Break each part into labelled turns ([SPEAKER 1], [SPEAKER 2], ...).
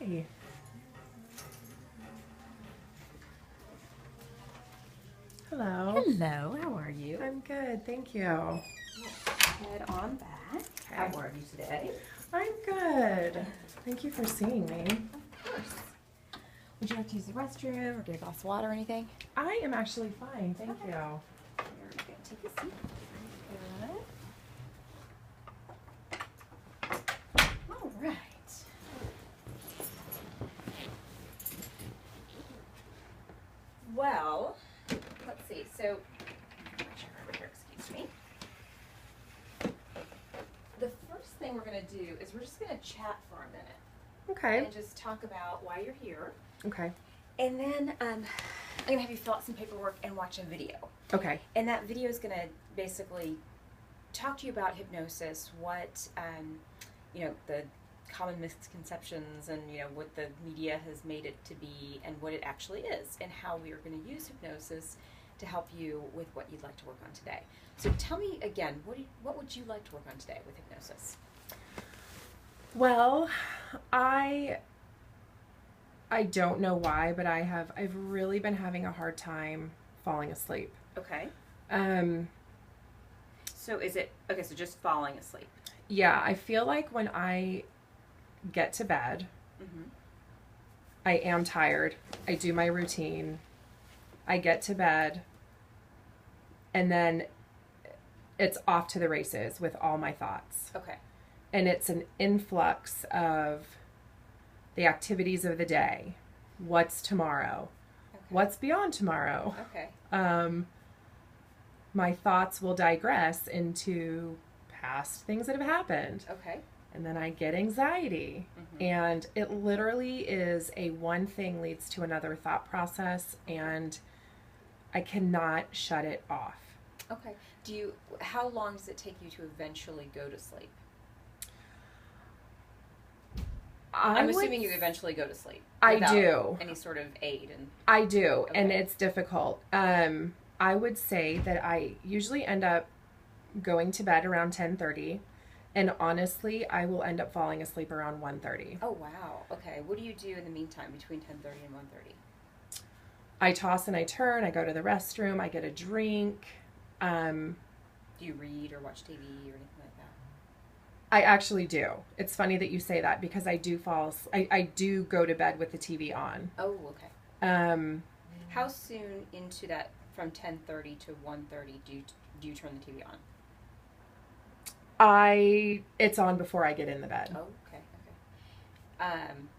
[SPEAKER 1] Hi. Hello.
[SPEAKER 2] Hello, how are you?
[SPEAKER 1] I'm good, thank you.
[SPEAKER 2] Head on back.
[SPEAKER 1] Okay.
[SPEAKER 2] How are you today?
[SPEAKER 1] I'm good. Thank you for seeing me.
[SPEAKER 2] Of course. Would you like to use the restroom or get a glass of water or anything?
[SPEAKER 1] I am actually fine, thank you.
[SPEAKER 2] Very good. Take a seat. Good. All right. Well, let's see. So, my chair over here, excuse me. The first thing we're going to do is we're just going to chat for a minute.
[SPEAKER 1] Okay.
[SPEAKER 2] And just talk about why you're here.
[SPEAKER 1] Okay.
[SPEAKER 2] And then I'm going to have you fill out some paperwork and watch a video.
[SPEAKER 1] Okay.
[SPEAKER 2] And that video is going to basically talk to you about hypnosis, what, the common misconceptions and, what the media has made it to be and what it actually is and how we are going to use hypnosis to help you with what you'd like to work on today. So tell me again, what would you like to work on today with hypnosis?
[SPEAKER 1] Well, I don't know why, but I've really been having a hard time falling asleep.
[SPEAKER 2] Okay. So so just falling asleep.
[SPEAKER 1] Yeah, I feel like when I get to bed, I am tired. I do my routine. I get to bed, and then it's off to the races with all my thoughts.
[SPEAKER 2] Okay.
[SPEAKER 1] And it's an influx of the activities of the day. What's tomorrow?
[SPEAKER 2] Okay.
[SPEAKER 1] What's beyond tomorrow?
[SPEAKER 2] Okay.
[SPEAKER 1] My thoughts will digress into past things that have happened.
[SPEAKER 2] Okay.
[SPEAKER 1] And then I get anxiety. And it literally is a one thing leads to another thought process, and I cannot shut it off.
[SPEAKER 2] Okay. How long does it take you to eventually go to sleep? I'm assuming you eventually go to sleep.
[SPEAKER 1] I do.
[SPEAKER 2] Any sort of aid.
[SPEAKER 1] I do,
[SPEAKER 2] okay.
[SPEAKER 1] And it's difficult. I would say that I usually end up going to bed around 10:30, and honestly, I will end up falling asleep around 1:30.
[SPEAKER 2] Oh, wow. Okay. What do you do in the meantime between 10:30 and 1:30?
[SPEAKER 1] I toss and I turn. I go to the restroom. I get a drink.
[SPEAKER 2] Do you read or watch TV or anything like that?
[SPEAKER 1] I actually do. It's funny that you say that because I do I do go to bed with the TV on.
[SPEAKER 2] Oh, okay. How soon into that, from 10:30 to 1:30, do you turn the TV on?
[SPEAKER 1] It's on before I get in the bed.
[SPEAKER 2] Oh, okay.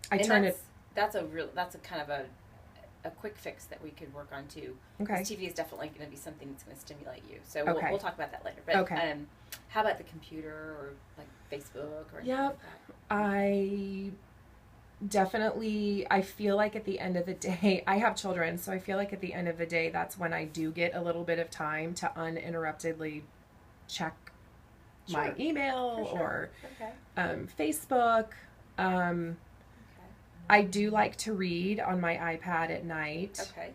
[SPEAKER 1] I turn it.
[SPEAKER 2] That's a kind of a quick fix that we could work on too.
[SPEAKER 1] Okay.
[SPEAKER 2] TV is definitely going to be something that's going to stimulate you. So
[SPEAKER 1] Okay.
[SPEAKER 2] we'll talk about that later. But
[SPEAKER 1] Okay.
[SPEAKER 2] How about the computer or like Facebook or anything
[SPEAKER 1] Yep.
[SPEAKER 2] like that?
[SPEAKER 1] I definitely, I feel like at the end of the day, I have children, so I feel like at the end of the day, that's when I do get a little bit of time to uninterruptedly check my email or Facebook. I do like to read on my iPad at night.
[SPEAKER 2] Okay.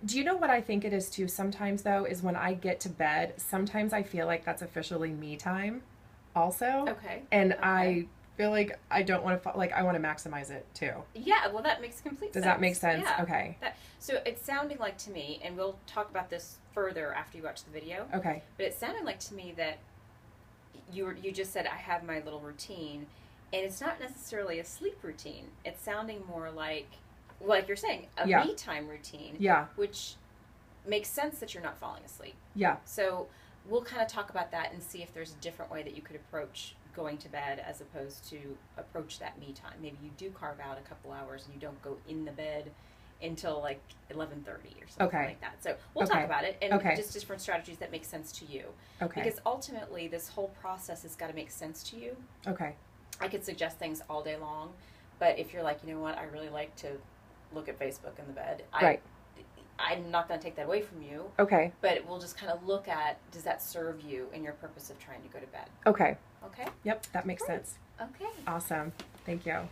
[SPEAKER 1] Do you know what I think it is too sometimes, though, is when I get to bed, sometimes I feel like that's officially me time also.
[SPEAKER 2] Okay.
[SPEAKER 1] And I feel like I don't want to, I want to maximize it too.
[SPEAKER 2] Yeah, well, that makes complete sense.
[SPEAKER 1] Does that make sense?
[SPEAKER 2] Yeah.
[SPEAKER 1] Okay.
[SPEAKER 2] So it's sounding like to me, and we'll talk about this further after you watch the video.
[SPEAKER 1] Okay.
[SPEAKER 2] But it sounded like to me that you just said, I have my little routine, and it's not necessarily a sleep routine. It's sounding more like you're saying, a me time routine.
[SPEAKER 1] Yeah.
[SPEAKER 2] Which makes sense that you're not falling asleep.
[SPEAKER 1] Yeah.
[SPEAKER 2] So we'll kind of talk about that and see if there's a different way that you could approach going to bed as opposed to approach that me time. Maybe you do carve out a couple hours and you don't go in the bed until like 11:30 or something like that. So we'll talk about it and just different strategies that make sense to you.
[SPEAKER 1] Okay.
[SPEAKER 2] Because ultimately this whole process has got to make sense to you.
[SPEAKER 1] Okay.
[SPEAKER 2] I could suggest things all day long, but if you're like, you know what, I really like to look at Facebook in the bed. I'm not going to take that away from you.
[SPEAKER 1] Okay.
[SPEAKER 2] But we'll just kind of look at, does that serve you in your purpose of trying to go to bed?
[SPEAKER 1] Okay.
[SPEAKER 2] Okay?
[SPEAKER 1] Yep, that makes sense.
[SPEAKER 2] Okay.
[SPEAKER 1] Awesome. Thank you.